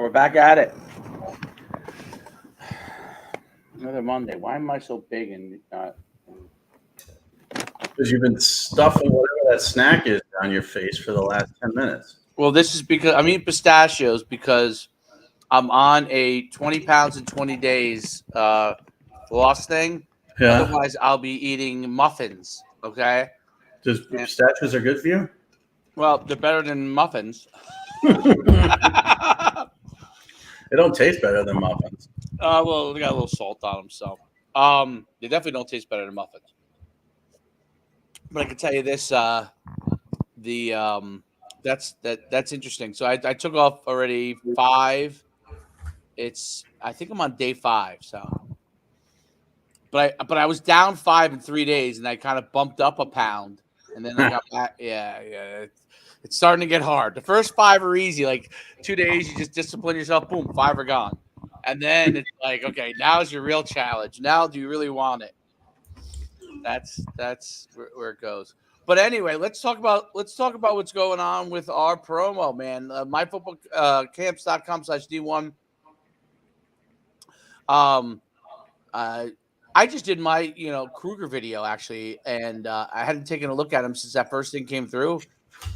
we're back at it. Another Monday. Why am I so big and not? Because you've been stuffing whatever that snack is on your face for the last 10 minutes. Well, this is because I'm eating pistachios because I'm on a 20 pounds in 20 days loss thing. Yeah. Otherwise, I'll be eating muffins. Okay. Pistachios are good for you? Well, they're better than muffins. They don't taste better than muffins. Well, they got a little salt on them, so they definitely don't taste better than muffins. But I can tell you this: that's interesting. So I took off already 5. I think I'm on day 5. So, but I was down 5 in 3 days, and I kind of bumped up a pound, and then I got back. Yeah. It's starting to get hard. The first 5 are easy. Like 2 days, you just discipline yourself. Boom, 5 are gone. And then it's like, okay, now's your real challenge. Now, do you really want it? That's where it goes. But anyway, let's talk about what's going on with our promo, man. myfootballcamps.com/D1. I just did my Kruger video actually, and I hadn't taken a look at him since that first thing came through.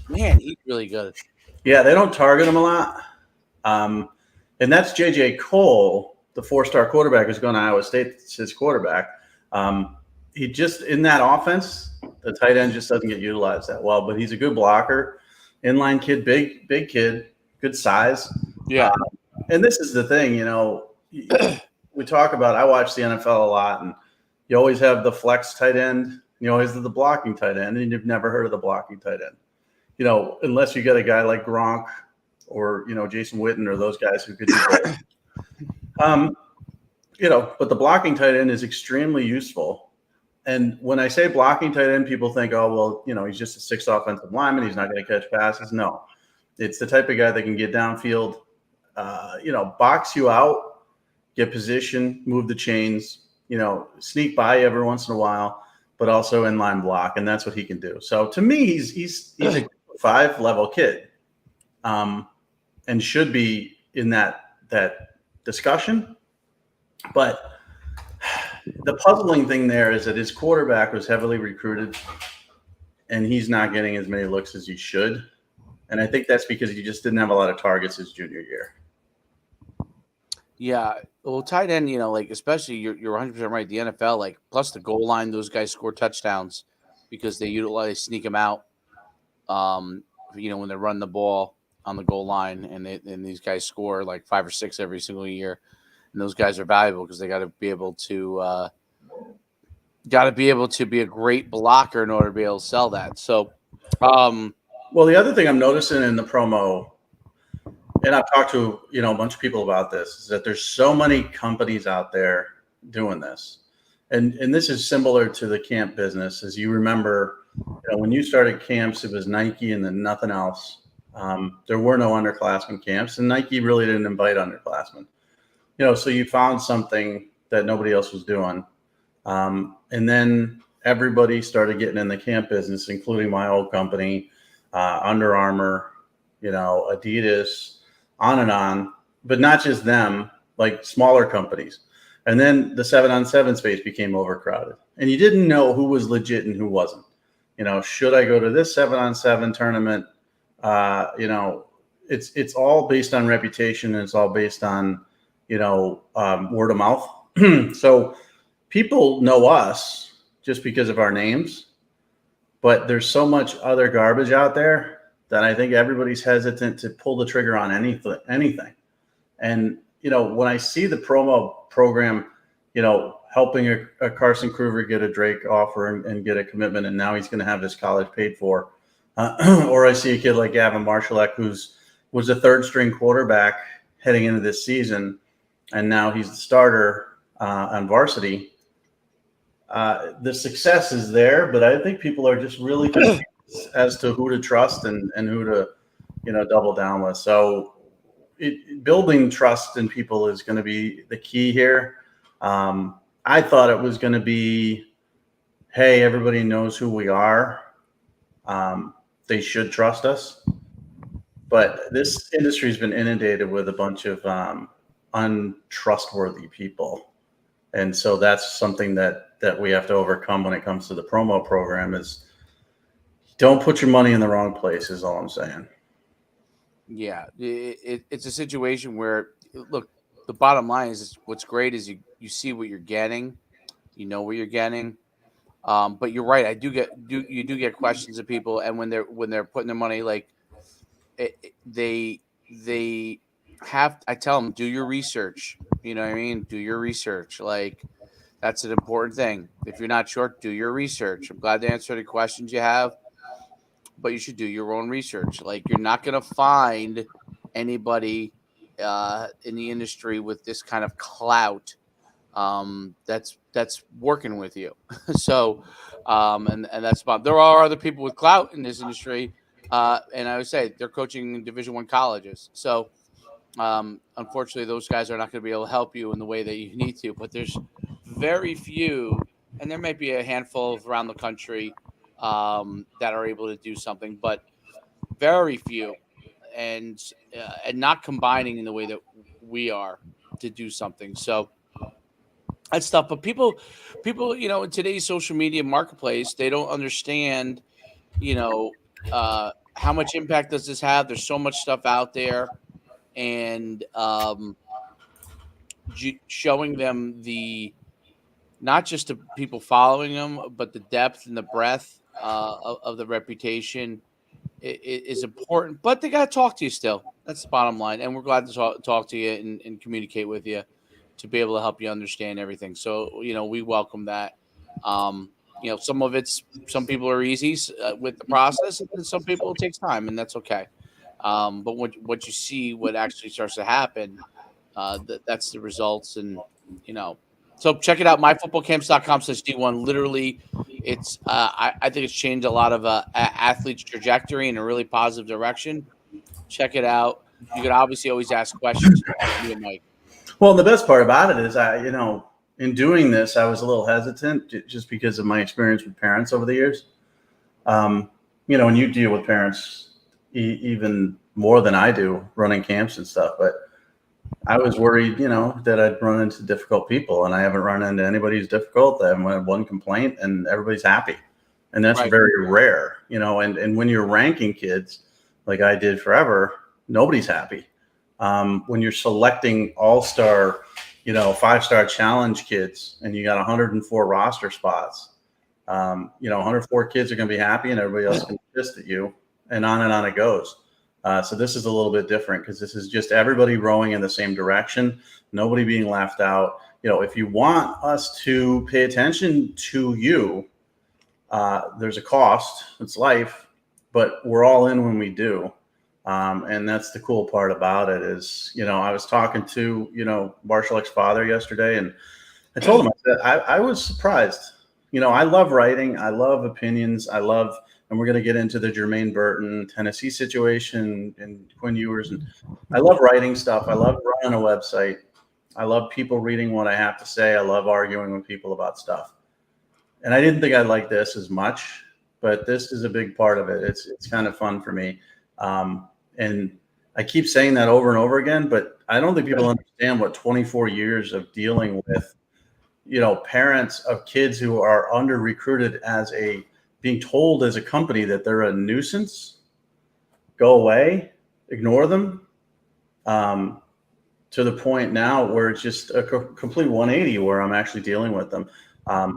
Man, he's really good. Yeah, they don't target him a lot. And that's J.J. Cole, the 4-star quarterback who's going to Iowa State. It's his quarterback. He just, in that offense, the tight end just doesn't get utilized that well. But he's a good blocker, inline kid, big kid, good size. Yeah. And this is the thing, we talk about, I watch the NFL a lot, and you always have the flex tight end. You always have the blocking tight end, and you've never heard of the blocking tight end. Unless you get a guy like Gronk or, Jason Witten or those guys who could do that. But the blocking tight end is extremely useful. And when I say blocking tight end, people think, oh, well, he's just a 6 offensive lineman. He's not going to catch passes. No, it's the type of guy that can get downfield, box you out, get position, move the chains, sneak by every once in a while, but also inline block. And that's what he can do. So to me, he's a 5-level kid, and should be in that discussion. But the puzzling thing there is that his quarterback was heavily recruited, and he's not getting as many looks as he should. And I think that's because he just didn't have a lot of targets his junior year. Yeah, well, tight end, especially you're 100% right. The NFL, plus the goal line, those guys score touchdowns because they sneak them out. When they run the ball on the goal line, and these guys score 5 or 6 every single year, and those guys are valuable because they got to be able to be a great blocker in order to be able to sell that. So, well, the other thing I'm noticing in the promo, and I've talked to a bunch of people about this, is that there's so many companies out there doing this, and this is similar to the camp business. As you remember, when you started camps, it was Nike and then nothing else. There were no underclassmen camps, and Nike really didn't invite underclassmen. So you found something that nobody else was doing, and then everybody started getting in the camp business, including my old company, Under Armour, Adidas, on and on, but not just them, smaller companies. And then the 7-on-7 space became overcrowded, and you didn't know who was legit and who wasn't. Should I go to this 7-on-7 tournament? It's all based on reputation, and it's all based on, word of mouth. So people know us just because of our names, but there's so much other garbage out there that I think everybody's hesitant to pull the trigger on anything. And, when I see the promo program, helping a Carson Kruger get a Drake offer and get a commitment, and now he's going to have his college paid for. Or I see a kid like Gavin Marshalek, was a 3rd-string quarterback heading into this season, and now he's the starter on varsity. The success is there, but I think people are just really confused as to who to trust and who to, double down with. So building trust in people is going to be the key here. I thought it was going to be, hey, everybody knows who we are. They should trust us. But this industry has been inundated with a bunch of untrustworthy people, and so that's something that we have to overcome when it comes to the promo program. Is don't put your money in the wrong place. Is all I'm saying. Yeah, it's a situation where, look, the bottom line is what's great is you see what you're getting, you know what you're getting. But you're right. I you do get questions of people, and when they're putting their money, like they have. I tell them, do your research. You know what I mean? Do your research. Like that's an important thing. If you're not sure, do your research. I'm glad to answer the questions you have, but you should do your own research. Like you're not gonna find anybody in the industry with this kind of clout that's working with you. So, and that's about. There are other people with clout in this industry, and I would say they're coaching in Division I colleges. So, unfortunately, those guys are not going to be able to help you in the way that you need to. But there's very few, and there might be a handful of around the country that are able to do something, but very few, and not combining in the way that we are to do something. So that stuff. But people, in today's social media marketplace, they don't understand, you know, how much impact does this have? There's so much stuff out there, and showing them not just the people following them, but the depth and the breadth of the reputation is important. But they got to talk to you still. That's the bottom line, and we're glad to talk to you and communicate with you to be able to help you understand everything. So, we welcome that. Some people are easy with the process, and some people it takes time, and that's okay. But what you see, what actually starts to happen, that's the results, and you know. So check it out, myfootballcamps.com/D1. Literally, it's I think it's changed a lot of athletes' trajectory in a really positive direction. Check it out. You could obviously always ask questions. Me and Mike. Well, the best part about it is in doing this, I was a little hesitant just because of my experience with parents over the years. And you deal with parents even more than I do running camps and stuff, but I was worried, that I'd run into difficult people, and I haven't run into anybody who's difficult. I haven't had one complaint, and everybody's happy. And that's Right. very rare, and when you're ranking kids like I did forever, nobody's happy. When you're selecting all-star, 5-star challenge kids, and you got 104 roster spots, 104 kids are going to be happy, and everybody else is going to be pissed at you, and on it goes. So this is a little bit different because this is just everybody rowing in the same direction, nobody being left out. If you want us to pay attention to you, there's a cost. It's life, but we're all in when we do. And that's the cool part about it is, I was talking to, Marshalek's father yesterday, and I told him, I was surprised. I love writing. I love opinions. And we're going to get into the Jermaine Burton, Tennessee situation and Quinn Ewers. And I love writing stuff. I love running a website. I love people reading what I have to say. I love arguing with people about stuff. And I didn't think I'd like this as much, but this is a big part of it. It's kind of fun for me. And I keep saying that over and over again, but I don't think people understand what 24 years of dealing with, parents of kids who are under recruited being told as a company that they're a nuisance, go away, ignore them, to the point now where it's just a complete 180 where I'm actually dealing with them. I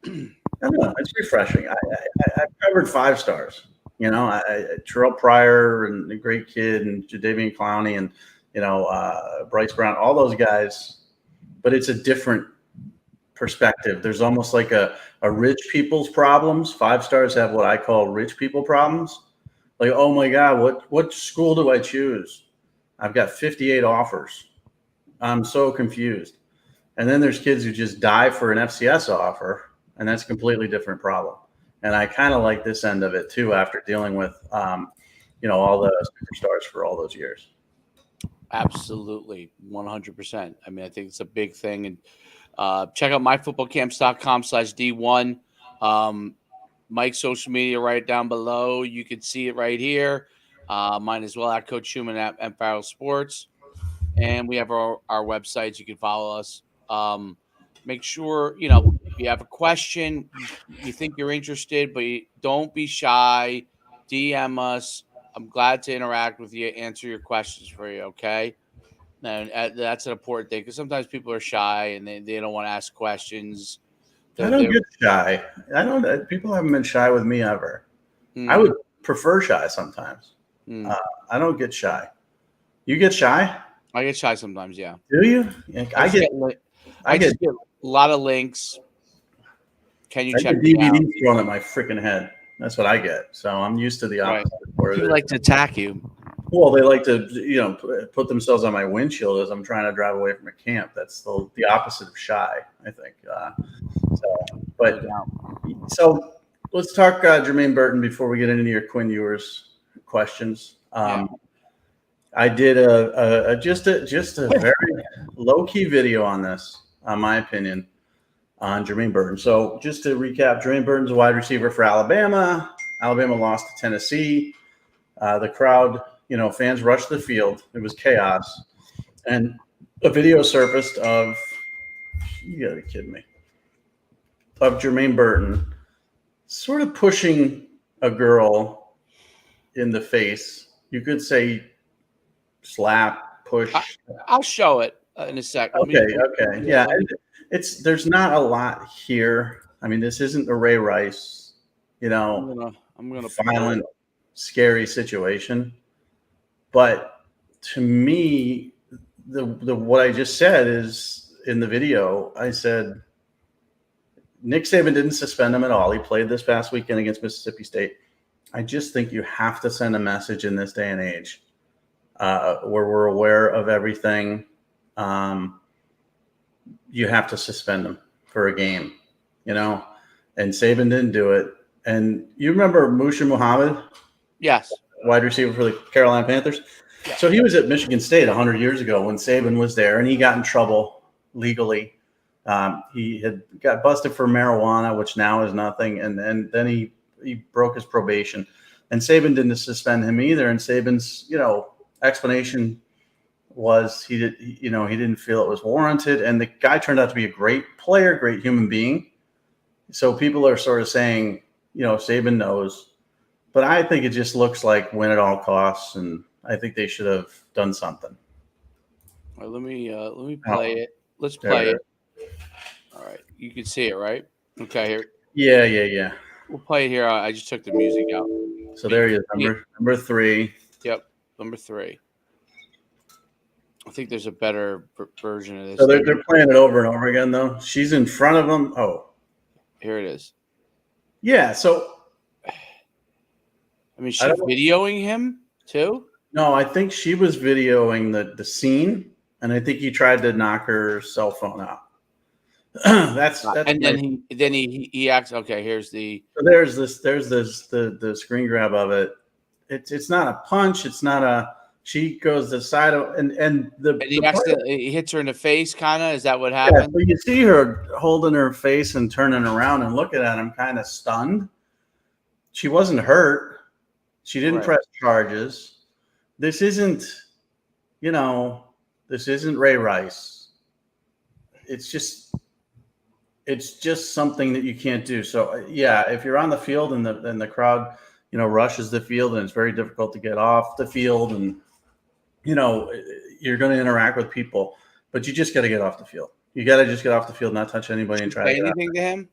don't know. It's refreshing. I've covered 5 stars. Terrell Pryor and a great kid, and Jadeveon Clowney, and Bryce Brown, all those guys. But it's a different perspective. There's almost like a rich people's problems. 5 stars have what I call rich people problems. Like, oh my God, what school do I choose? I've got 58 offers. I'm so confused. And then there's kids who just die for an FCS offer, and that's a completely different problem. And I kind of like this end of it too, after dealing with, all the superstars for all those years. Absolutely, 100%. I mean, I think it's a big thing. And check out myfootballcamps.com/D1. Mike's social media right down below. You can see it right here. Mine as well at Coach Schuman at Farrell Sports. And we have our websites. You can follow us. Make sure, if you have a question, you think you're interested, but don't be shy. DM us. I'm glad to interact with you, answer your questions for you, okay? And that's an important thing because sometimes people are shy and they don't want to ask questions. I don't get shy. I don't. People haven't been shy with me ever. I Mm, would prefer shy sometimes. mm. I don't get shy. You get shy? I get shy sometimes, yeah. Do you? I get a lot of links. Can you check me out? DVDs thrown at my freaking head. That's what I get. So I'm used to the opposite. Right. People like to attack you. Well, they like to, put themselves on my windshield as I'm trying to drive away from a camp. That's the opposite of shy, I think. So let's talk Jermaine Burton before we get into your Quinn Ewers questions. I did just a very low key video on this, on my opinion, on Jermaine Burton. So just to recap, Jermaine Burton's a wide receiver for Alabama. Alabama lost to Tennessee. The crowd, fans rushed the field. It was chaos. And a video surfaced of, you gotta be kidding me, of Jermaine Burton sort of pushing a girl in the face. You could say slap, push. I'll show it in a second. Okay. Yeah. There's not a lot here. I mean, this isn't a Ray Rice, I'm gonna violent, scary situation. But to me, the what I just said is in the video, I said Nick Saban didn't suspend him at all. He played this past weekend against Mississippi State. I just think you have to send a message in this day and age where we're aware of everything. You have to suspend him for a game, and Saban didn't do it. And you remember Musha Muhammad? Yes. Wide receiver for the Carolina Panthers. Yeah. So he was at Michigan State 100 years ago when Saban was there, and he got in trouble legally. He had got busted for marijuana, which now is nothing, and then he broke his probation. And Saban didn't suspend him either. And Saban's explanation was he didn't feel it was warranted. And the guy turned out to be a great player, great human being. So people are sort of saying, Saban knows. But I think it just looks like win at all costs, and I think they should have done something. All right, let me play it. Let's play it. All right, you can see it, right? Okay, here. Yeah. We'll play it here. I just took the music out. So there he is, number 3. Yep, number 3. I think there's a better version of this. So they're playing it over and over again, though. She's in front of him. Oh, here it is. Yeah. So. I mean, she's videoing him too? No, I think she was videoing the scene, and I think he tried to knock her cell phone out. That's and then he acts. Okay, here's the. So there's the screen grab of it. It's not a punch. It's not a. She goes the side of and he hits her in the face. Kind of, is that what happened? Yeah, so you see her holding her face and turning around and looking at him, kind of stunned. She wasn't hurt. She didn't press charges. This isn't, this isn't Ray Rice. It's just something that you can't do. So yeah, if you're on the field and the crowd, rushes the field and it's very difficult to get off the field, and you're going to interact with people, but you just got to get off the field. You got to just get off the field, not touch anybody, and try to say anything to him.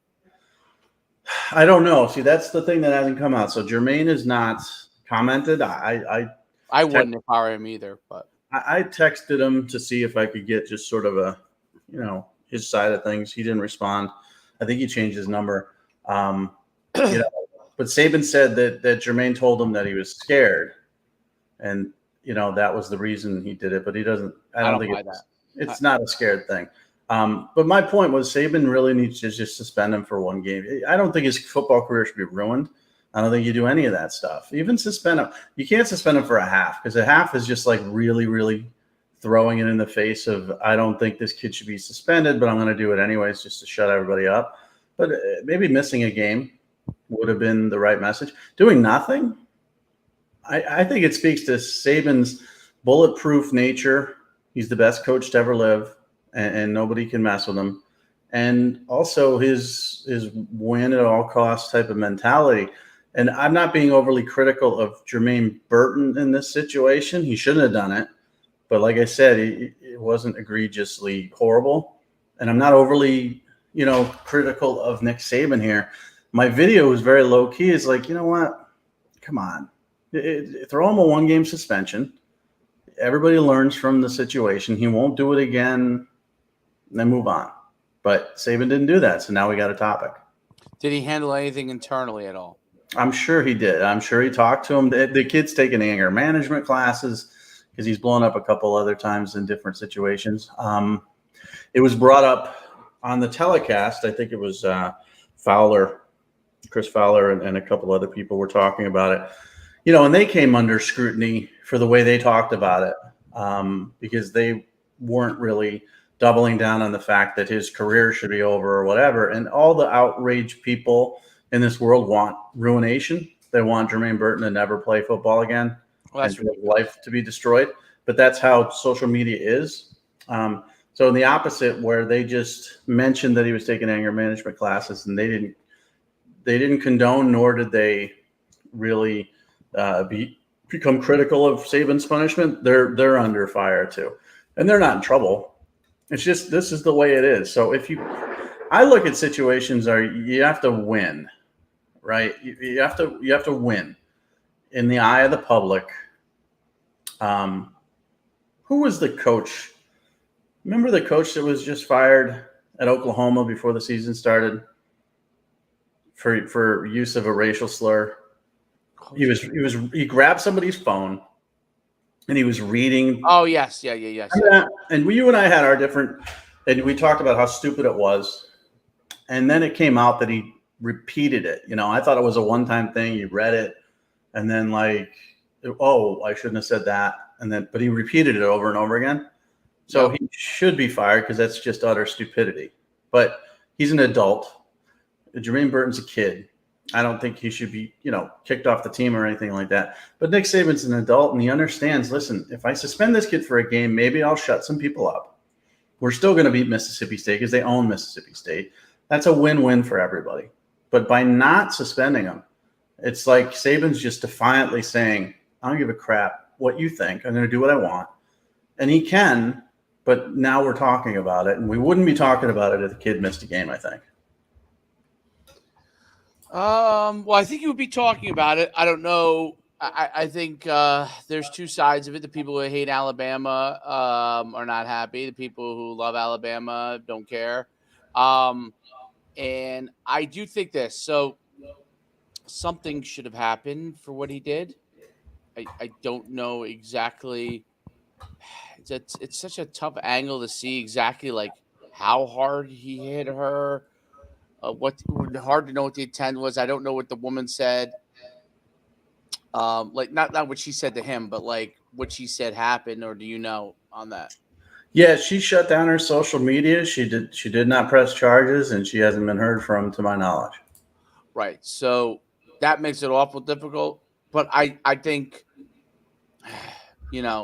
I don't know. See, that's the thing that hasn't come out. So Jermaine has not commented. I wouldn't if I were him either, but I texted him to see if I could get just sort of a, his side of things. He didn't respond. I think he changed his number. But Saban said that Jermaine told him that he was scared, and that was the reason he did it. But he doesn't. I don't think it's not a scared thing. But my point was Saban really needs to just suspend him for one game. I don't think his football career should be ruined. I don't think you do any of that stuff. Even suspend him. You can't suspend him for a half, because a half is just like really, really throwing it in the face of, I don't think this kid should be suspended, but I'm going to do it anyways just to shut everybody up. But maybe missing a game would have been the right message. Doing nothing, I think it speaks to Saban's bulletproof nature. He's the best coach to ever live, and nobody can mess with him. And also his win at all costs type of mentality. And I'm not being overly critical of Jermaine Burton in this situation. He shouldn't have done it. But like I said, it wasn't egregiously horrible. And I'm not overly, critical of Nick Saban here. My video was very low key. It's like, you know what? Come on. Throw him a 1-game suspension. Everybody learns from the situation. He won't do it again. And then move on. But Saban didn't do that. So now we got a topic. Did he handle anything internally at all? I'm sure he did. I'm sure he talked to him. The kid's taking anger management classes because he's blown up a couple other times in different situations. It was brought up on the telecast. I think it was Chris Fowler, and a couple other people were talking about it. And they came under scrutiny for the way they talked about it because they weren't really doubling down on the fact that his career should be over or whatever. And all the outraged people in this world want ruination. They want Jermaine Burton to never play football again and for his life to be destroyed. But that's how social media is. So in the opposite, where they just mentioned that he was taking anger management classes, and they didn't condone, nor did they really become critical of Saban's punishment. They're under fire too, and they're not in trouble. It's just this is the way it is. So I look at situations you have to win, right? You have to win in the eye of the public. Who was the coach? Remember the coach that was just fired at Oklahoma before the season started for use of a racial slur? He grabbed somebody's phone and he was reading. Oh yes, yes. And you and I had our different, and we talked about how stupid it was. And then it came out that he repeated it. I thought it was a one-time thing. He read it, and then I shouldn't have said that. But he repeated it over and over again. So he should be fired because that's just utter stupidity. But he's an adult. Jermaine Burton's a kid. I don't think he should be, kicked off the team or anything like that. But Nick Saban's an adult, and he understands, listen, if I suspend this kid for a game, maybe I'll shut some people up. We're still going to beat Mississippi State because they own Mississippi State. That's a win-win for everybody. But by not suspending him, it's like Saban's just defiantly saying, I don't give a crap what you think. I'm going to do what I want. And he can, but now we're talking about it. And we wouldn't be talking about it if the kid missed a game, I think. Well, I think you would be talking about it. I don't know. I think there's two sides of it. The people who hate Alabama are not happy. The people who love Alabama don't care. And I do think this. So something should have happened for what he did. I don't know exactly. It's such a tough angle to see exactly how hard he hit her. Hard to know what the intent was. I don't know what the woman said. Not what she said to him, but what she said happened, or do you know on that? Yeah, she shut down her social media. She did not press charges, and she hasn't been heard from, to my knowledge. Right. So that makes it awful difficult. But I think, if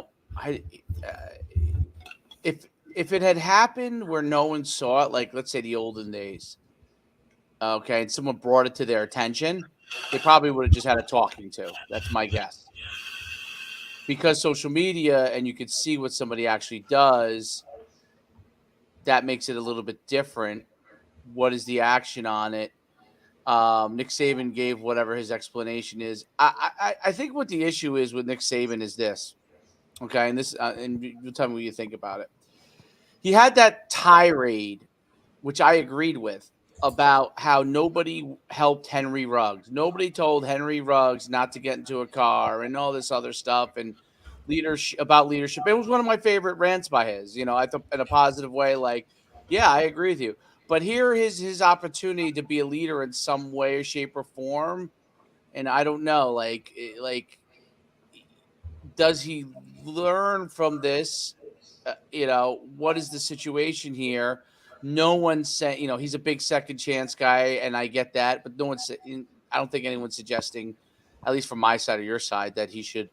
it had happened where no one saw it, let's say the olden days, okay, and someone brought it to their attention, they probably would have just had a talking to. That's my guess. Because social media and you could see what somebody actually does, that makes it a little bit different. What is the action on it? Nick Saban gave whatever his explanation is. I think what the issue is with Nick Saban is this, okay, and you'll tell me what you think about it. He had that tirade, which I agreed with, about how nobody helped Henry Ruggs. Nobody told Henry Ruggs not to get into a car and all this other stuff and about leadership. It was one of my favorite rants by his, I thought in a positive way, yeah, I agree with you. But here is his opportunity to be a leader in some way, shape, or form. And I don't know, does he learn from this? What is the situation here? No one said, he's a big second chance guy, and I get that, but I don't think anyone's suggesting at least from my side or your side, that he should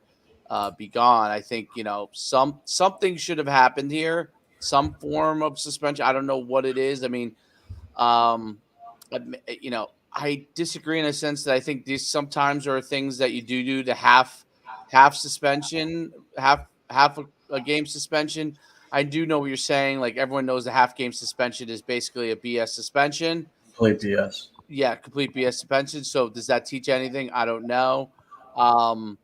be gone. I think something should have happened here, some form of suspension. I don't know what it is. I mean, um, I disagree in a sense that I think these sometimes are things that you do to half suspension, half a game suspension. I do know what you're saying. Like everyone knows the half game suspension is basically a BS suspension. Complete BS. Yeah, complete BS suspension. So does that teach anything? I don't know. Um,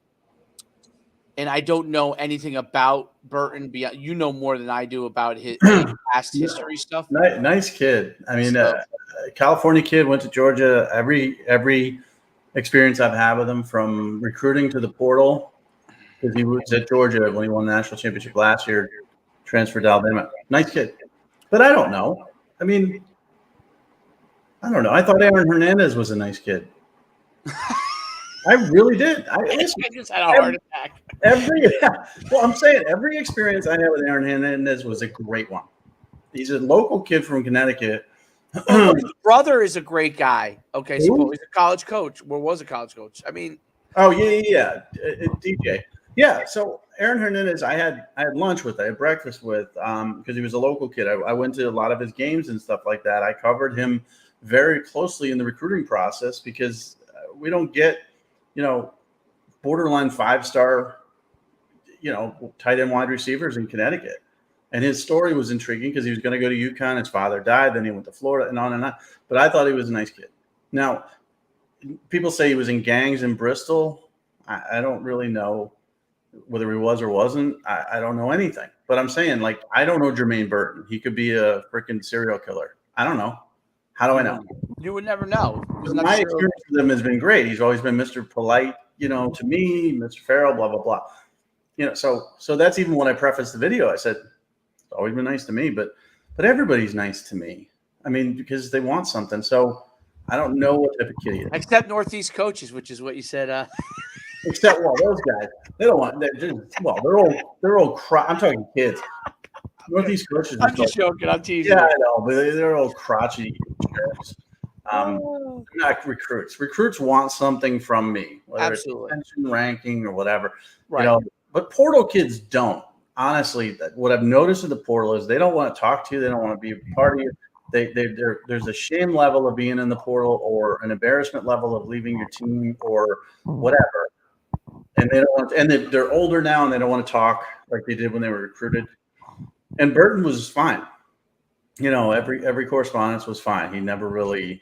and I don't know anything about Burton. Beyond, you know more than I do about his any past history stuff. Nice kid. I mean, So, California kid, went to Georgia. Every experience I've had with him, from recruiting to the portal, because he was at Georgia when he won the national championship last year, transferred to Alabama. Nice kid. But I don't know. I mean, I don't know. I thought Aaron Hernandez was a nice kid. I really did. I just had a heart attack. Well, I'm saying every experience I had with Aaron Hernandez was a great one. He's a local kid from Connecticut. His brother is a great guy. Okay, so he's a college coach. Or was a college coach. I mean, yeah. DJ. Yeah. So Aaron Hernandez, I had lunch with, I had breakfast with, because he was a local kid. I went to a lot of his games and stuff like that. I covered him very closely in the recruiting process because we don't get, borderline 5-star, tight end wide receivers in Connecticut. And his story was intriguing because he was going to go to UConn. His father died. Then he went to Florida and on and on. But I thought he was a nice kid. Now, people say he was in gangs in Bristol. I don't really know whether he was or wasn't. I don't know anything. But I'm saying, I don't know Jermaine Burton. He could be a freaking serial killer. I don't know. How do I know? You would never know. My experience with him has been great. He's always been Mr. Polite, to me, Mr. Farrell, blah, blah, blah. So that's even when I prefaced the video. I said, it's always been nice to me, but everybody's nice to me. I mean, because they want something. So I don't know what type of kid he is. Except Northeast coaches, which is what you said. Except, those guys, they don't want. They're all. I'm talking kids. Northeast coaches. I'm just joking. I'm teasing. Yeah, I know, but they're all crotchety jerks. Not recruits. Recruits want something from me, whether Absolutely. It's pension ranking or whatever. Right. But portal kids don't. Honestly, what I've noticed in the portal is they don't want to talk to you. They don't want to be a part of you. There's a shame level of being in the portal, or an embarrassment level of leaving your team, or whatever. And they don't want. And they're older now, and they don't want to talk like they did when they were recruited. And Burton was fine. Every correspondence was fine. He never really,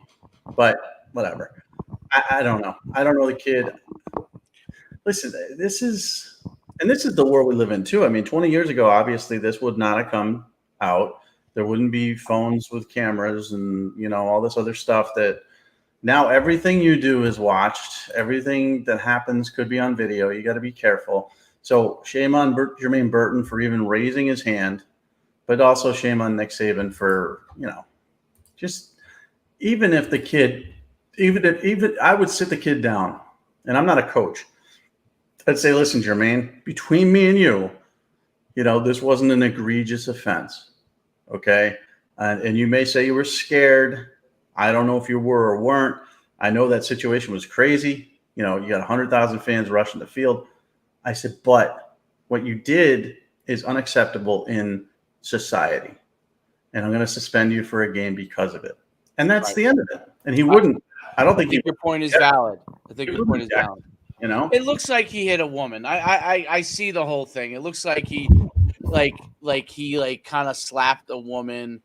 but whatever. I don't know. I don't know the kid. Listen, this is the world we live in too. I mean, 20 years ago, obviously, this would not have come out. There wouldn't be phones with cameras and, all this other stuff that now everything you do is watched. Everything that happens could be on video. You got to be careful. So shame on Jermaine Burton for even raising his hand. But also shame on Nick Saban for, just even if the kid, even I would sit the kid down, and I'm not a coach. I'd say, listen, Jermaine, between me and you, this wasn't an egregious offense. Okay. And you may say you were scared. I don't know if you were or weren't. I know that situation was crazy. You got 100,000 fans rushing the field. I said, but what you did is unacceptable in society, and I'm going to suspend you for a game because of it. And that's the end of it. And he wouldn't. I don't think your point is valid. I think your point is valid. It looks like he hit a woman. I see the whole thing. It looks like he kind of slapped a woman.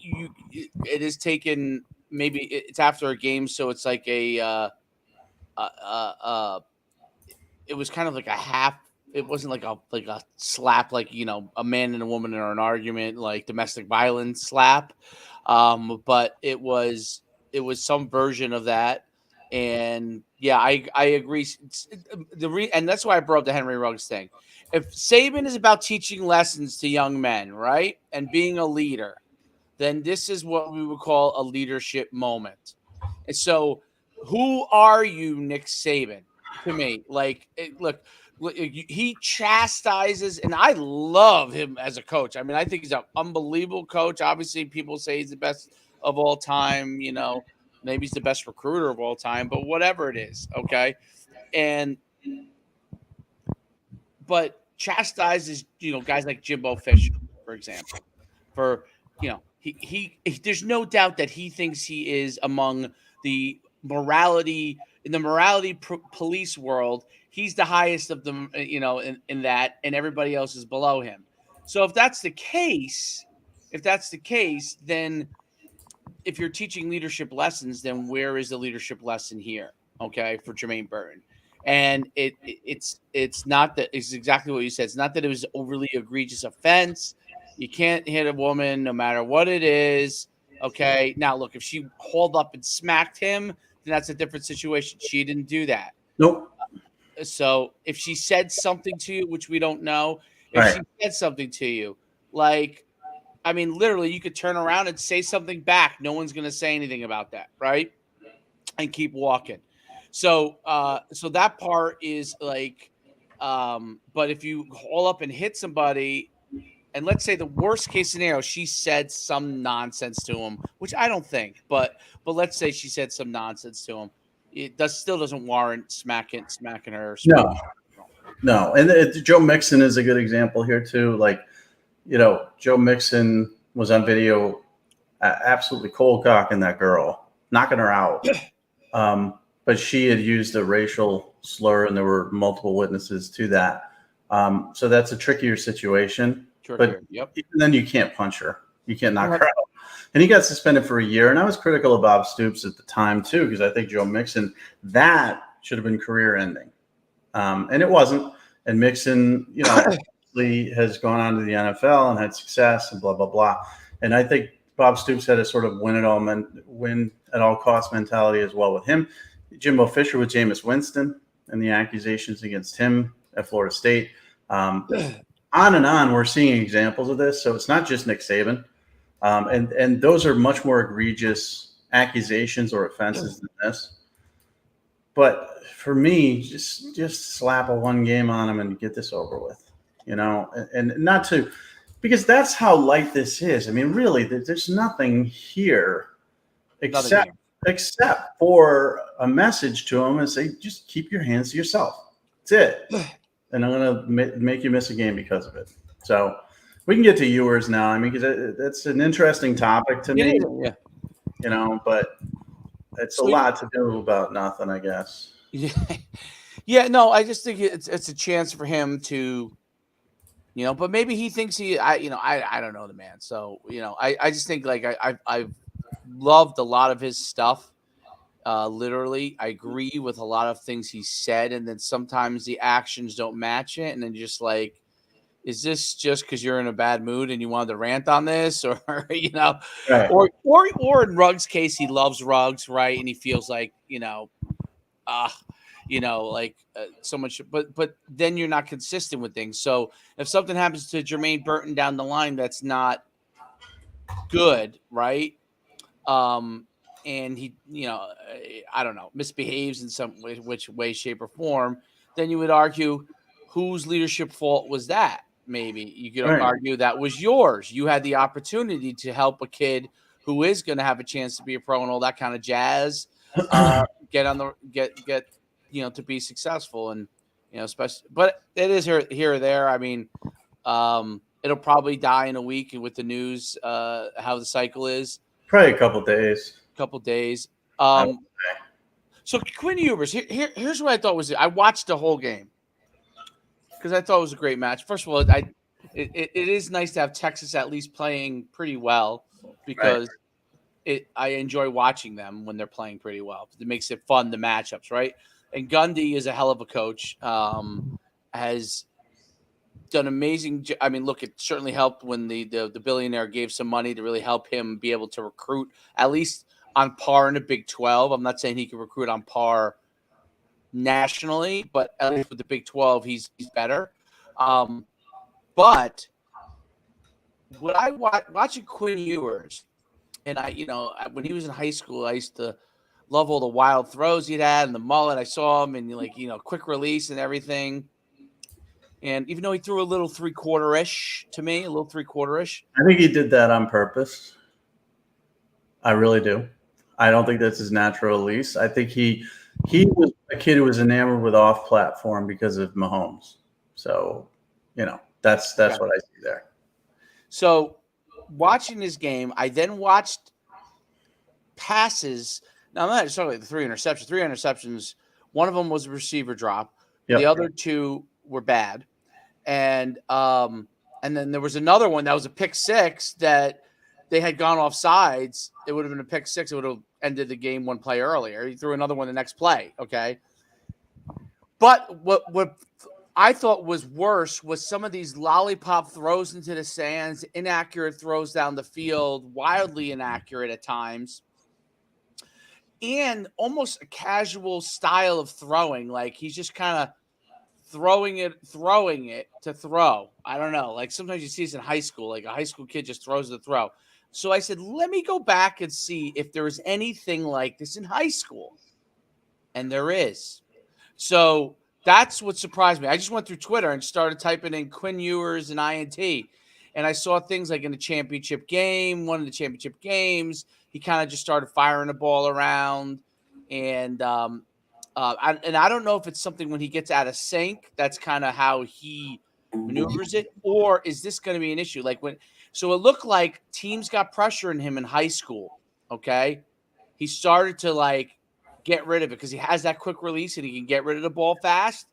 It is taken. Maybe it's after a game, so it's like it was kind of like a half. It wasn't like a slap, like a man and a woman are in an argument, like domestic violence slap. But it was some version of that. And yeah, I agree. And that's why I brought up the Henry Ruggs thing. If Saban is about teaching lessons to young men, right, and being a leader, then this is what we would call a leadership moment. And so, who are you, Nick Saban? To me, look. He chastises, and I love him as a coach. I mean, I think he's an unbelievable coach. Obviously, people say he's the best of all time, maybe he's the best recruiter of all time, but whatever it is, okay. But chastises, guys like Jimbo Fisher, for example, for he there's no doubt that he thinks he is among the morality in the police world. He's the highest of them, in that, and everybody else is below him. So if that's the case, then if you're teaching leadership lessons, then where is the leadership lesson here? Okay, for Jermaine Burton. And it's not that, it's exactly what you said. It's not that it was overly egregious offense. You can't hit a woman no matter what it is. Okay. Now look, if she hauled up and smacked him, then that's a different situation. She didn't do that. Nope. So if she said something to you, which we don't know, if she said something to you, like, I mean, literally, you could turn around and say something back. No one's going to say anything about that, right? And keep walking. So that part is like, but if you haul up and hit somebody, and let's say the worst case scenario, she said some nonsense to him, which I don't think, but let's say she said some nonsense to him, it still doesn't warrant smacking her. No. And Joe Mixon is a good example here too. Like, Joe Mixon was on video absolutely cold cocking that girl, knocking her out. But she had used a racial slur, and there were multiple witnesses to that. So that's a trickier situation. But even then, you can't punch her. You can't knock her out. And he got suspended for a year. And I was critical of Bob Stoops at the time, too, because I think Joe Mixon, that should have been career ending. And it wasn't. And Mixon, has gone on to the NFL and had success and blah, blah, blah. And I think Bob Stoops had a sort of win at all cost mentality as well with him. Jimbo Fisher with Jameis Winston and the accusations against him at Florida State. On and on, we're seeing examples of this. So it's not just Nick Saban. And those are much more egregious accusations or offenses than this. But for me, just slap a one game on him and get this over with, and not to, because that's how light this is. I mean, really, there's nothing here except for a message to him and say, just keep your hands to yourself. That's it. And I'm going to make you miss a game because of it. So we can get to Ewers now. I mean, because that's an interesting topic to me. Yeah. But it's a lot to do about nothing, I guess. Yeah. No, I just think it's a chance for him to, but maybe he thinks I don't know the man. So, I just think like I've loved a lot of his stuff. Literally, I agree with a lot of things he said, and then sometimes the actions don't match it, and then just like, is this just because you're in a bad mood and you wanted to rant on this, or right. or in Ruggs' case, he loves Ruggs, right, and he feels like so much, but then you're not consistent with things. So if something happens to Jermaine Burton down the line, that's not good, right? And he, I don't know, misbehaves in some way, shape, or form, then you would argue whose leadership fault was that? Maybe you could argue that was yours. You had the opportunity to help a kid who is going to have a chance to be a pro and all that kind of jazz, get to be successful, and especially. But it is here or there. I mean, it'll probably die in a week with the news how the cycle is. Probably a couple days. So Quinn Ewers, here's what I thought was it. I watched the whole game because I thought it was a great match. First of all, it is nice to have Texas at least playing pretty well, because I enjoy watching them when they're playing pretty well. It makes it fun, the matchups, right? And Gundy is a hell of a coach. Has done amazing. I mean, look, it certainly helped when the billionaire gave some money to really help him be able to recruit at least on par in the Big 12. I'm not saying he can recruit on par nationally, but at least with the Big 12, he's better. But what I watching Quinn Ewers, and when he was in high school, I used to love all the wild throws he'd had and the mullet. I saw him and quick release and everything. And even though he threw a little three-quarter-ish to me, I think he did that on purpose. I really do. I don't think that's his natural release. I think he was a kid who was enamored with off platform because of Mahomes. So, that's Okay. what I see there. So watching this game, I then watched passes. Now, I'm not talking about the three interceptions. Three interceptions. One of them was a receiver drop. Yep. The other two were bad. And then there was another one that was a pick six that they had gone off sides. It would have been a pick six. It would have ended the game one play earlier. He threw another one the next play. Okay. But what I thought was worse was some of these lollipop throws into the stands, inaccurate throws down the field, wildly inaccurate at times, and almost a casual style of throwing. Like he's just kind of throwing it to throw. I don't know. Like sometimes you see this in high school, like a high school kid just throws the throw. So I said, let me go back and see if there was anything like this in high school. And there is. So that's what surprised me. I just went through Twitter and started typing in Quinn Ewers and INT. And I saw things like in the championship game, one of the championship games, he kind of just started firing the ball around. And I don't know if it's something when he gets out of sync, that's kind of how he maneuvers it, or is this going to be an issue? So it looked like teams got pressure in him in high school. Okay. He started to get rid of it because he has that quick release and he can get rid of the ball fast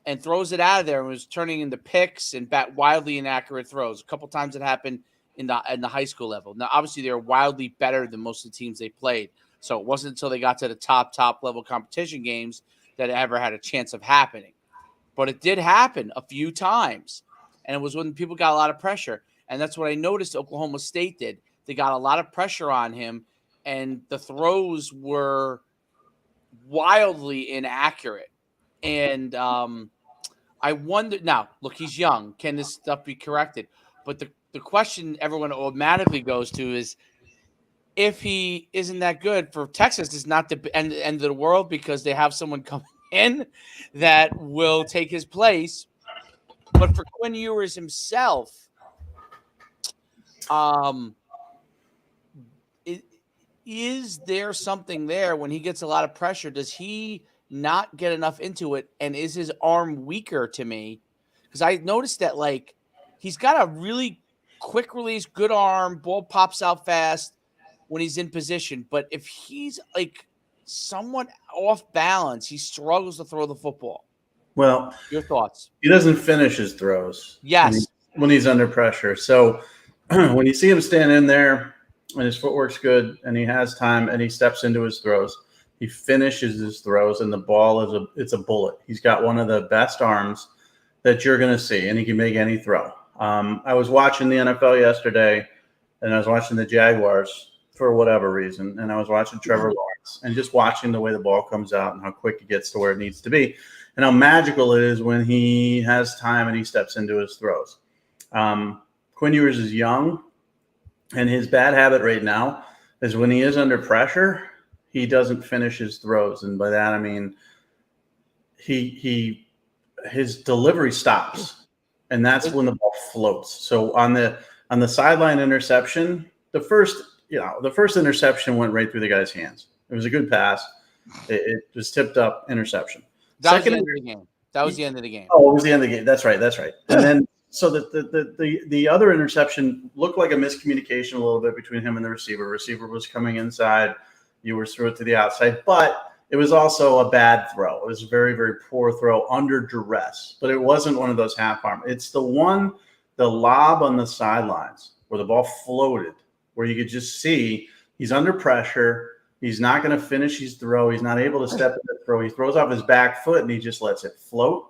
and throws it out of there and was turning into picks and wildly inaccurate throws. A couple times it happened in the high school level. Now, obviously, they were wildly better than most of the teams they played. So it wasn't until they got to the top level competition games that it ever had a chance of happening. But it did happen a few times. And it was when people got a lot of pressure. And that's what I noticed Oklahoma State did. They got a lot of pressure on him, and the throws were wildly inaccurate. And I wonder now, look, he's young. Can this stuff be corrected? But the question everyone automatically goes to is, if he isn't that good, for Texas, is not the end of the world because they have someone coming in that will take his place. But for Quinn Ewers himself, is there something there when he gets a lot of pressure? Does he not get enough into it? And is his arm weaker to me? Because I noticed that he's got a really quick release, good arm, ball pops out fast when he's in position. But if he's somewhat off balance, he struggles to throw the football. Well, your thoughts? He doesn't finish his throws. Yes. When he's under pressure. So when you see him stand in there and his footwork's good and he has time and he steps into his throws, he finishes his throws and the ball it's a bullet. He's got one of the best arms that you're going to see, and he can make any throw. I was watching the NFL yesterday, and I was watching the Jaguars for whatever reason, and I was watching Trevor Lawrence and just watching the way the ball comes out and how quick it gets to where it needs to be and how magical it is when he has time and he steps into his throws. Quinn Ewers is young, and his bad habit right now is when he is under pressure, he doesn't finish his throws. And by that, I mean his delivery stops, and that's when the ball floats. So on the sideline interception, the first interception went right through the guy's hands. It was a good pass. It was tipped up interception. That was the end of the game. Oh, it was the end of the game. That's right. And then so the other interception looked like a miscommunication a little bit between him and the receiver. The receiver was coming inside. Ewers threw it to the outside, but it was also a bad throw. It was a very, very poor throw under duress, but it wasn't one of those half arm. It's the lob on the sidelines where the ball floated, where you could just see he's under pressure. He's not going to finish his throw. He's not able to step in the throw. He throws off his back foot and he just lets it float.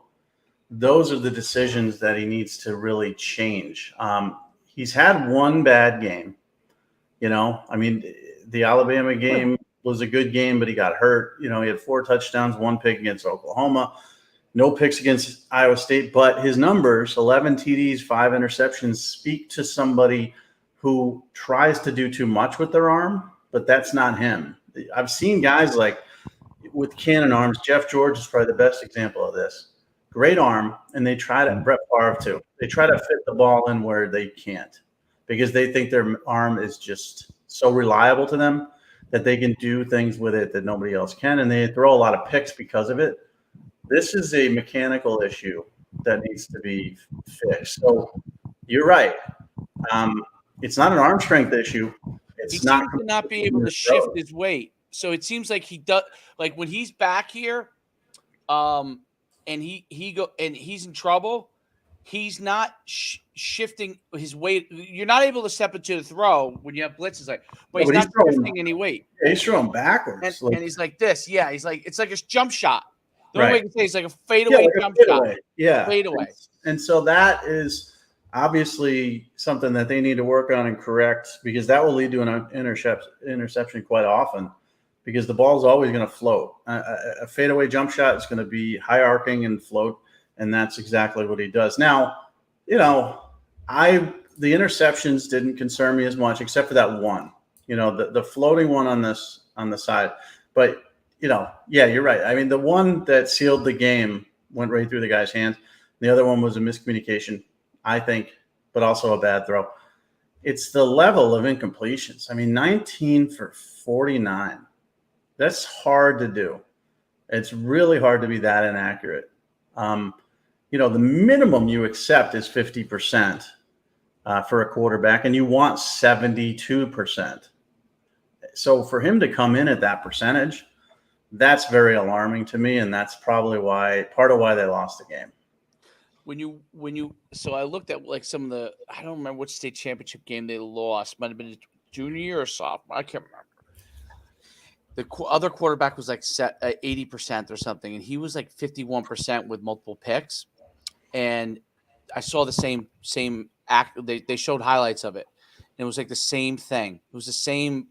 Those are the decisions that he needs to really change. He's had one bad game. The Alabama game was a good game, but he got hurt. He had 4 touchdowns, 1 pick against Oklahoma, no picks against Iowa State. But his numbers, 11 TDs, 5 interceptions, speak to somebody who tries to do too much with their arm, but that's not him. I've seen guys with cannon arms. Jeff George is probably the best example of this. Great arm, and they try to – Brett Favre too. They try to fit the ball in where they can't because they think their arm is just so reliable to them that they can do things with it that nobody else can, and they throw a lot of picks because of it. This is a mechanical issue that needs to be fixed. So you're right. It's not an arm strength issue. He It's seems not to not be able to shift his weight. So it seems like he does, like when he's back here, and he's in trouble. He's not shifting his weight. You're not able to step into the throw when you have blitzes, but he's not shifting any weight. He's throwing backwards, and he's like this. Yeah, he's like it's like a jump shot. The right. only way I can say it's like a fadeaway jump shot. Yeah, fadeaway. And so that is obviously something that they need to work on and correct, because that will lead to an interception quite often, because the ball is always going to float. A fadeaway jump shot is going to be high arcing and float, and that's exactly what he does. Now, the interceptions didn't concern me as much, except for that one, the floating one on the side. But, yeah, you're right. I mean, the one that sealed the game went right through the guy's hands. The other one was a miscommunication, I think, but also a bad throw. It's the level of incompletions. I mean, 19 for 49. That's hard to do. It's really hard to be that inaccurate. The minimum you accept is 50% for a quarterback, and you want 72%. So for him to come in at that percentage, that's very alarming to me, and that's probably part of why they lost the game. So I looked at like some of I don't remember which state championship game they lost. Might have been junior year or sophomore. I can't remember. The other quarterback was like set 80% or something, and he was like 51% with multiple picks. And I saw the same act. They showed highlights of it, and it was like the same thing. It was the same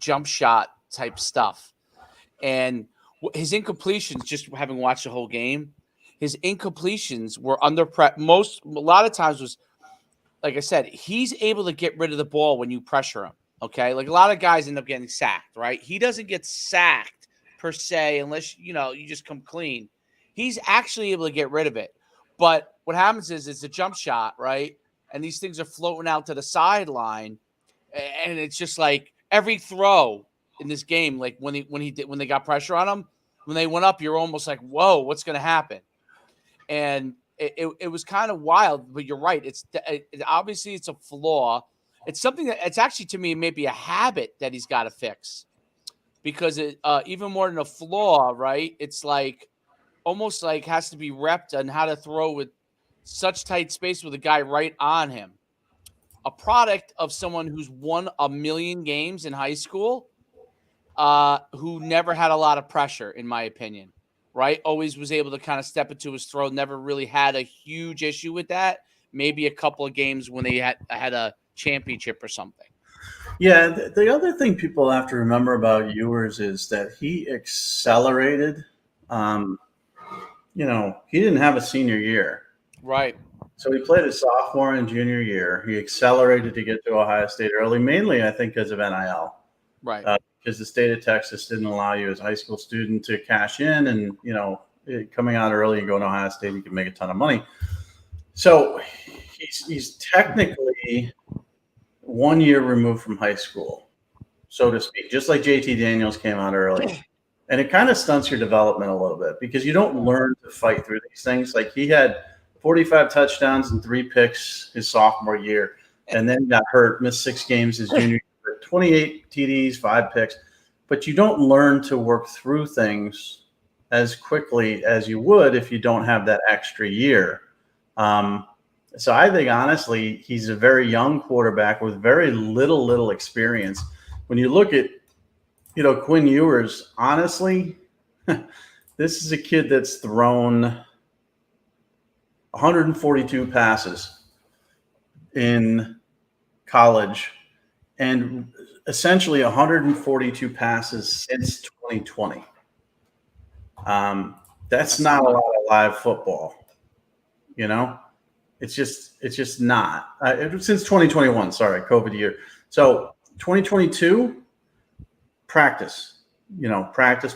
jump shot type stuff. And his incompletions, just having watched the whole game, his incompletions were under prep. A lot of times was, like I said, he's able to get rid of the ball when you pressure him. Okay, like a lot of guys end up getting sacked, right? He doesn't get sacked per se unless you just come clean. He's actually able to get rid of it. But what happens is it's a jump shot, right? And these things are floating out to the sideline, and it's just like every throw in this game, like when they got pressure on him, when they went up, you're almost like, whoa, what's going to happen? And it was kind of wild, but you're right. Obviously it's a flaw. It's something that it's actually, to me, maybe a habit that he's got to fix, because even more than a flaw, right? It's like almost like has to be repped on how to throw with such tight space with a guy right on him. A product of someone who's won 1 million games in high school, who never had a lot of pressure, in my opinion, right? Always was able to kind of step into his throw. Never really had a huge issue with that. Maybe a couple of games when they had a championship or something. Yeah, the other thing people have to remember about Ewers is that he accelerated. He didn't have a senior year. Right. So he played his sophomore and junior year. He accelerated to get to Ohio State early, mainly, I think, because of NIL. Right. Because the state of Texas didn't allow you as a high school student to cash in, and, coming out early and going to Ohio State, you can make a ton of money. So he's technically 1 year removed from high school, so to speak, just like JT Daniels came out early. And it kind of stunts your development a little bit, because you don't learn to fight through these things. Like, he had 45 touchdowns and 3 picks his sophomore year, and then got hurt, missed 6 games his junior year, 28 TDs, 5 picks. But you don't learn to work through things as quickly as you would if you don't have that extra year. So I think, honestly, he's a very young quarterback with very little experience. When you look at, Quinn Ewers, honestly, this is a kid that's thrown 142 passes in college, and essentially 142 passes since 2020. That's not a lot of live football, It's just not. Since 2021, sorry, COVID year. So 2022, practice. Practice.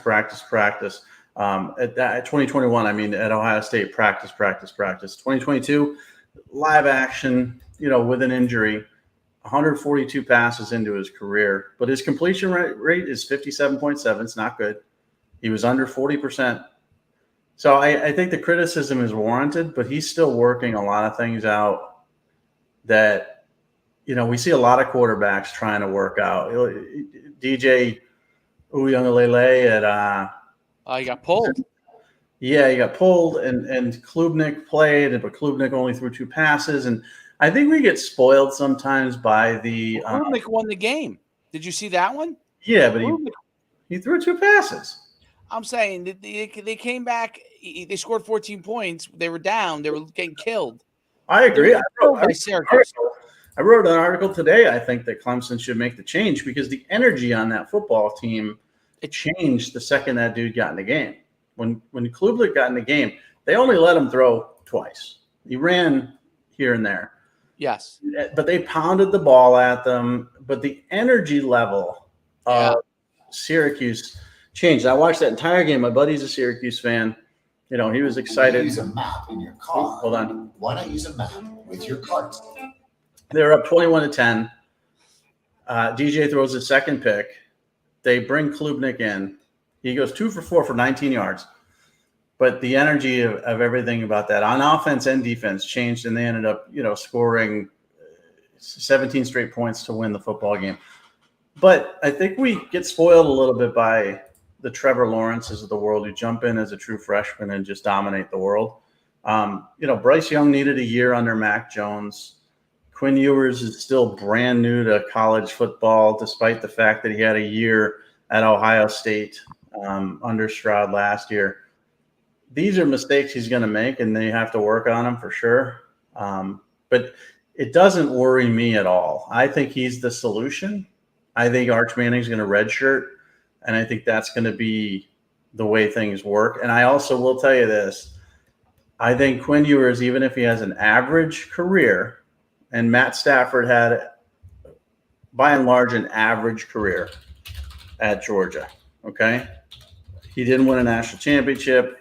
At 2021, I mean, at Ohio State, practice. 2022, live action, with an injury. 142 passes into his career, but his completion rate is 57.7. It's not good. He was under 40%. So I think the criticism is warranted, but he's still working a lot of things out that, we see a lot of quarterbacks trying to work out. DJ Uiagalelei at he got pulled. Yeah, he got pulled, and Klubnik played, but Klubnik only threw 2 passes. And I think we get spoiled sometimes by the Klubnik won the game. Did you see that one? Yeah, but he threw 2 passes. I'm saying they came back. They scored 14 points. They were down. They were getting killed. I agree. I wrote an article today. I think that Clemson should make the change because the energy on that football team, it changed the second that dude got in the game. When Klubnik got in the game, they only let him throw twice. He ran here and there. Yes. But they pounded the ball at them. But the energy level of Syracuse changed. I watched that entire game. My buddy's a Syracuse fan. He was excited. Use a map in your car. Hold on. Why not use a map with your cart? They're up 21-10. DJ throws his second pick. They bring Klubnik in. He goes 2 for 4 for 19 yards. But the energy of everything about that on offense and defense changed, and they ended up, scoring 17 straight points to win the football game. But I think we get spoiled a little bit by the Trevor Lawrences of the world who jump in as a true freshman and just dominate the world. Bryce Young needed a year under Mac Jones. Quinn Ewers is still brand new to college football, despite the fact that he had a year at Ohio State under Stroud last year. These are mistakes he's going to make, and they have to work on them for sure. But it doesn't worry me at all. I think he's the solution. I think Arch Manning's going to redshirt, and I think that's going to be the way things work. And I also will tell you this. I think Quinn Ewers, even if he has an average career, and Matt Stafford had, by and large, an average career at Georgia, okay? He didn't win a national championship.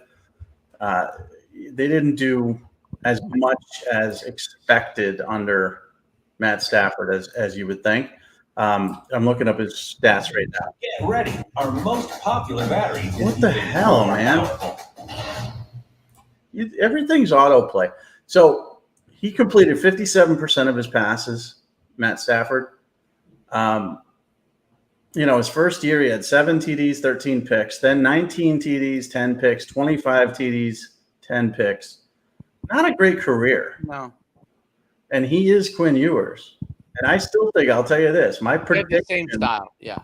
They didn't do as much as expected under Matt Stafford as you would think. I'm looking up his stats right now. Get ready. Our most popular battery. What the hell, man? Everything's autoplay. So he completed 57% of his passes, Matt Stafford. His first year, he had 7 TDs, 13 picks, then 19 TDs, 10 picks, 25 TDs, 10 picks. Not a great career. No. And he is Quinn Ewers. And I still think, I'll tell you this, my prediction, same style. Yeah.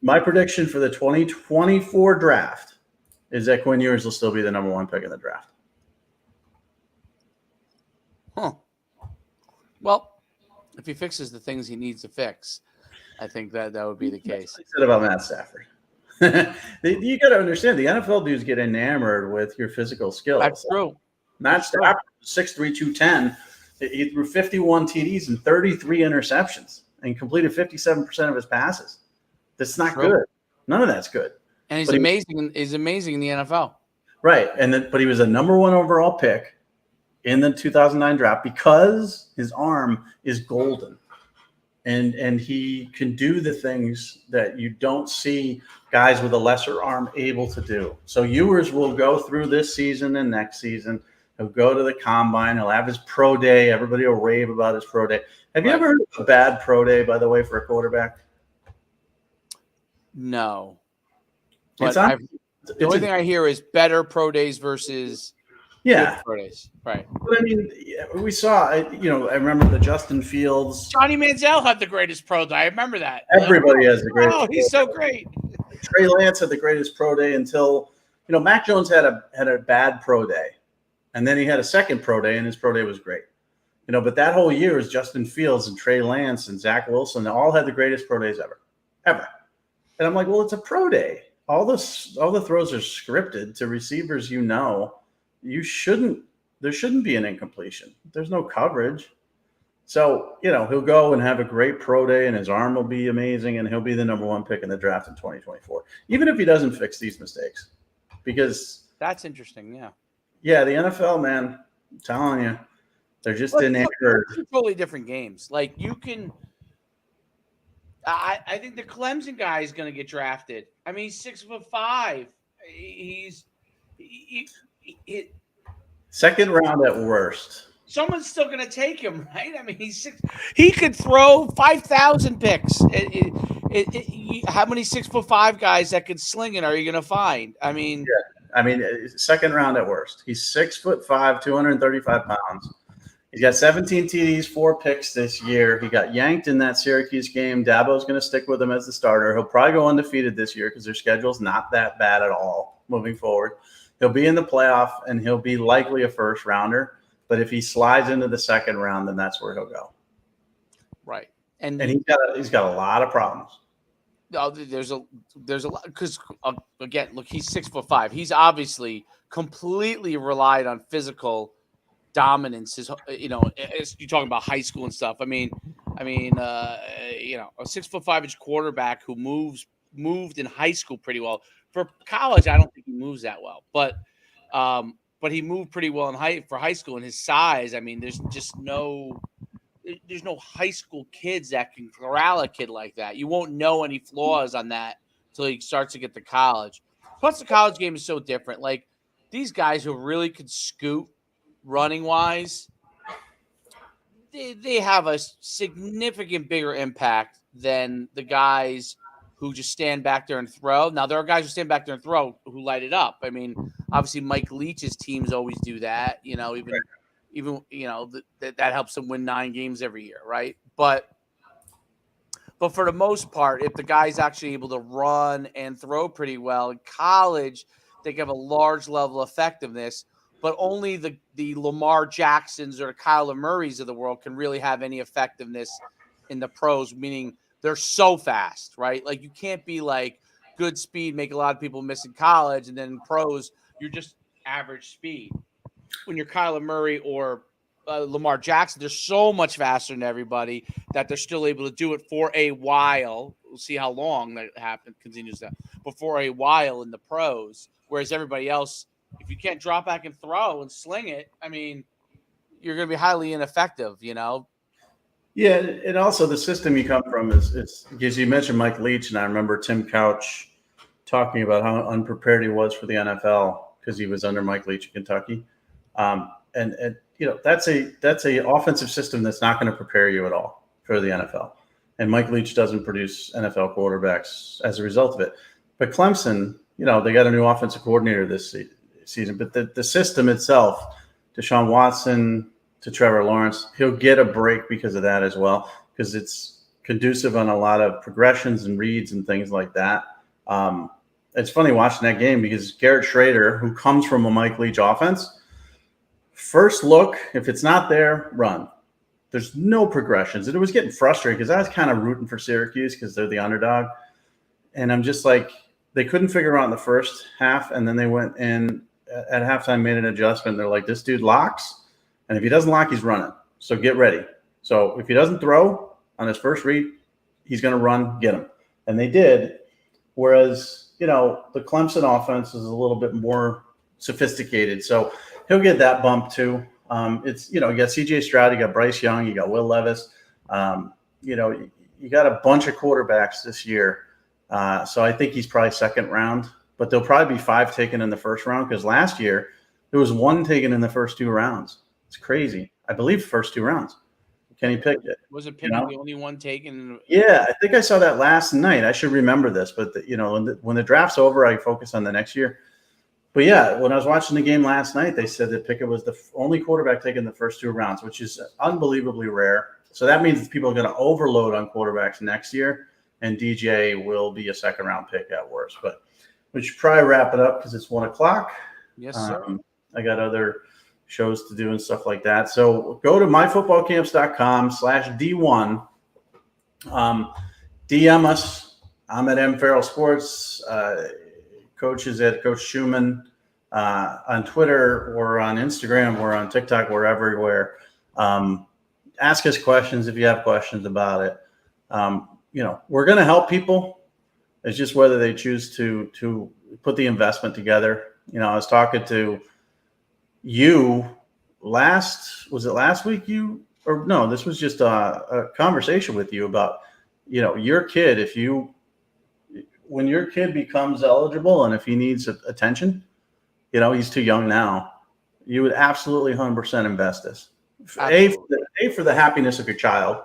My prediction for the 2024 draft is that Quinn Ewers will still be the number 1 pick in the draft. Huh. Well, if he fixes the things he needs to fix, I think that would be the case. I said about Matt Stafford. You got to understand, the NFL dudes get enamored with your physical skills. That's true. Matt Stafford, 6'3", 210. He threw 51 TDs and 33 interceptions and completed 57% of his passes. That's not good. None of that's good. And he's amazing. He's amazing in the NFL. Right. But he was a number 1 overall pick in the 2009 draft because his arm is golden. And he can do the things that you don't see guys with a lesser arm able to do. So Ewers will go through this season and next season. He'll go to the combine. He'll have his pro day. Everybody will rave about his pro day. Have you ever heard of a bad pro day, by the way, for a quarterback? No. But the only thing I hear is better pro days versus good pro days. Right. But I mean, we saw, I remember the Justin Fields. Johnny Manziel had the greatest pro day. I remember that. Everybody has the greatest. Oh, he's so great. Trey Lance had the greatest pro day until, Mac Jones had a bad pro day. And then he had a second pro day, and his pro day was great. But that whole year was Justin Fields and Trey Lance and Zach Wilson. They all had the greatest pro days ever. And I'm like, well, it's a pro day. All the throws are scripted to receivers. There shouldn't be an incompletion. There's no coverage. So, he'll go and have a great pro day, and his arm will be amazing, and he'll be the number 1 pick in the draft in 2024, even if he doesn't fix these mistakes. Because that's interesting, yeah. Yeah, the NFL, man, I'm telling you, they're just enamored. Totally different games. Like, you can I think the Clemson guy is going to get drafted. I mean, he's 6'5". He's he, Second round at worst. someone's still going to take him, right? I mean, he's 6. He could throw 5,000 picks. How many 6'5" guys that could sling it are you going to find? I mean, Second round at worst. He's 6'5", 235 pounds. He's got 17 TDs, 4 picks this year. He got yanked in that Syracuse game. Dabo's going to stick with him as the starter. He'll probably go undefeated this year because their schedule's not that bad at all moving forward. He'll be in the playoff, and he'll be likely a first rounder. But if he slides into the second round, then that's where he'll go. right. And he's got a lot of problems. There's a lot because again, look, he's 6'5". He's obviously completely relied on physical dominance. You're talking about high school and stuff. I mean, a 6'5" quarterback who moved in high school pretty well. For college, I don't think he moves that well, but he moved pretty well for high school. And his size, I mean, there's no high school kids that can corral a kid like that. You won't know any flaws on that until he starts to get to college. Plus, the college game is so different. Like these guys who really could scoot running wise, they have a significant bigger impact than the guys who just stand back there and throw. Now, there are guys who stand back there and throw who light it up. I mean, obviously, Mike Leach's teams always do that. That helps them win 9 games every year, right? But for the most part, if the guy's actually able to run and throw pretty well in college, they have a large level of effectiveness. But only the Lamar Jacksons or the Kyler Murrays of the world can really have any effectiveness in the pros, meaning they're so fast, right? Like you can't be like good speed, make a lot of people miss in college, and then in pros, you're just average speed. When you're Kyler Murray or Lamar Jackson, they're so much faster than everybody that they're still able to do it for a while. We'll see how long that continues that, but for a while in the pros, whereas everybody else, if you can't drop back and throw and sling it, I mean, you're going to be highly ineffective, Yeah, and also the system you come from is because you mentioned Mike Leach, and I remember Tim Couch talking about how unprepared he was for the NFL because he was under Mike Leach in Kentucky, and that's a offensive system that's not going to prepare you at all for the NFL, and Mike Leach doesn't produce NFL quarterbacks as a result of it. But Clemson, they got a new offensive coordinator this season, but the system itself, Deshaun Watson to Trevor Lawrence, he'll get a break because of that as well, because it's conducive on a lot of progressions and reads and things like that. It's funny watching that game because Garrett Schrader, who comes from a Mike Leach offense, first look, if it's not there, run. There's no progressions. And it was getting frustrating because I was kind of rooting for Syracuse because they're the underdog. And I'm just like, they couldn't figure out in the first half, and then they went in at halftime, made an adjustment. They're like, this dude locks. And if he doesn't lock, he's running. So get ready. So if he doesn't throw on his first read, he's going to run, get him. And they did. Whereas, the Clemson offense is a little bit more sophisticated. So he'll get that bump too. You got CJ Stroud, you got Bryce Young, you got Will Levis. You got a bunch of quarterbacks this year. So I think he's probably second round. But there'll probably be 5 taken in the first round because last year there was 1 taken in the first 2 rounds. It's crazy. I believe first 2 rounds. Kenny picked it. Was it picking the only one taken? Yeah, I think I saw that last night. I should remember this, but when the draft's over, I focus on the next year. But yeah, when I was watching the game last night, they said that Pickett was the only quarterback taken the first 2 rounds, which is unbelievably rare. So that means people are going to overload on quarterbacks next year, and DJ will be a second round pick at worst. But we should probably wrap it up because it's 1:00. Yes, sir. I got other shows to do and stuff like that. So go to myfootballcamps.com/D1. DM us. I'm at M Farrell Sports. Coach is at Coach Schuman on Twitter or on Instagram or on TikTok. We're everywhere. Ask us questions if you have questions about it. We're going to help people. It's just whether they choose to put the investment together. I was talking to you last week? This was just a conversation with you about your kid, when your kid becomes eligible and if he needs attention, he's too young now, you would absolutely 100% invest this. Absolutely. A, for the happiness of your child,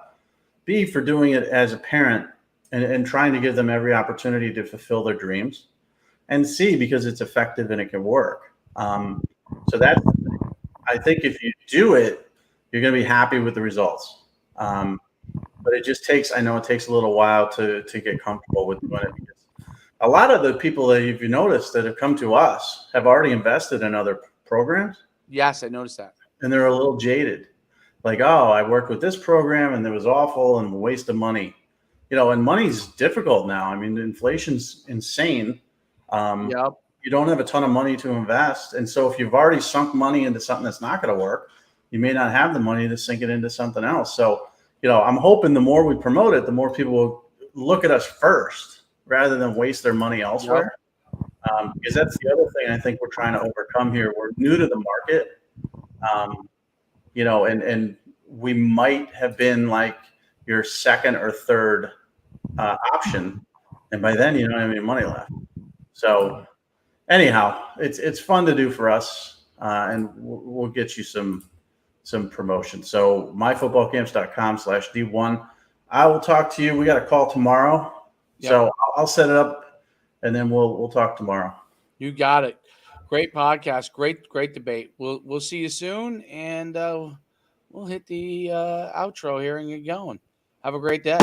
B, for doing it as a parent and trying to give them every opportunity to fulfill their dreams, and C, because it's effective and it can work. So that's, I think if you do it, you're going to be happy with the results. But it just takes, I know it takes a little while to get comfortable with doing it, because a lot of the people that you've noticed that have come to us have already invested in other programs. Yes, I noticed that. And they're a little jaded. Like, oh, I worked with this program and it was awful and a waste of money. And money's difficult now. I mean, inflation's insane. Yep. You don't have a ton of money to invest. And so if you've already sunk money into something that's not going to work, you may not have the money to sink it into something else. So, I'm hoping the more we promote it, the more people will look at us first rather than waste their money elsewhere. Yep. Because that's the other thing I think we're trying to overcome here. We're new to the market, and we might have been like your second or third option. And by then, you don't have any money left. So anyhow, it's fun to do for us, and we'll get you some promotion. So myfootballcamps.com/D1. I will talk to you. We got a call tomorrow. Yep. So I'll set it up and then we'll talk tomorrow. You got it. Great podcast. Great debate. We'll see you soon, and we'll hit the outro here and get going. Have a great day.